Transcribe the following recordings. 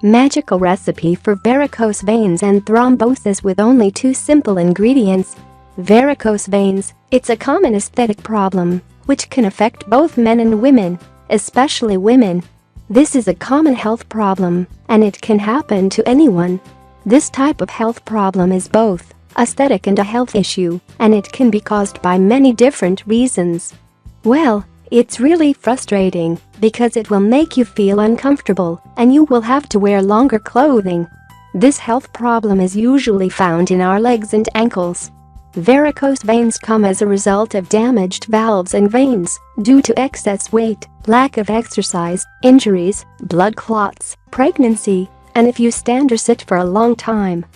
Magical recipe for varicose veins and thrombosis with only 2 simple ingredients. Varicose veins, it's a common aesthetic problem, which can affect both men and women, especially women. This is a common health problem, and it can happen to anyone. This type of health problem is both aesthetic and a health issue, and it can be caused by many different reasons. Well, it's really frustrating because it will make you feel uncomfortable and you will have to wear longer clothing. This health problem is usually found in our legs and ankles. Varicose veins come as a result of damaged valves and veins due to excess weight, lack of exercise, injuries, blood clots, pregnancy, and if you stand or sit for a long time.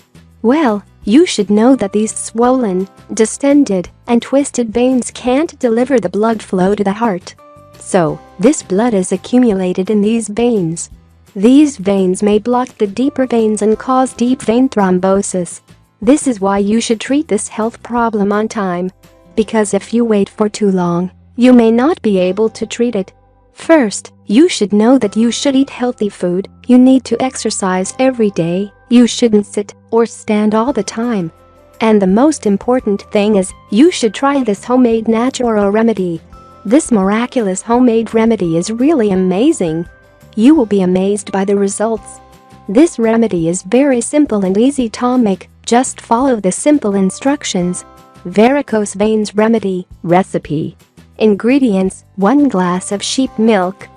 Well, you should know that these swollen, distended, and twisted veins can't deliver the blood flow to the heart. So, this blood is accumulated in these veins. These veins may block the deeper veins and cause deep vein thrombosis. This is why you should treat this health problem on time. Because if you wait for too long, you may not be able to treat it. First, you should know that you should eat healthy food, you need to exercise every day, you shouldn't sit or stand all the time. And the most important thing is, you should try this homemade natural remedy. This miraculous homemade remedy is really amazing. You will be amazed by the results. This remedy is very simple and easy to make, just follow the simple instructions. Varicose veins remedy, recipe. Ingredients: 1 glass of sheep milk,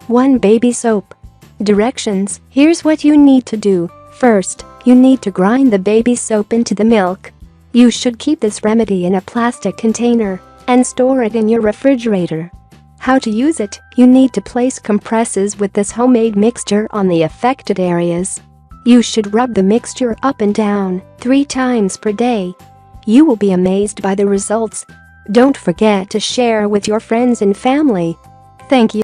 1 baby soap. Directions: here's what you need to do. First, you need to grind the baby soap into the milk. You should keep this remedy in a plastic container and store it in your refrigerator. How to use it: you need to place compresses with this homemade mixture on the affected areas. You should rub the mixture up and down 3 times per day. You will be amazed by the results. Don't forget to share with your friends and family. Thank you.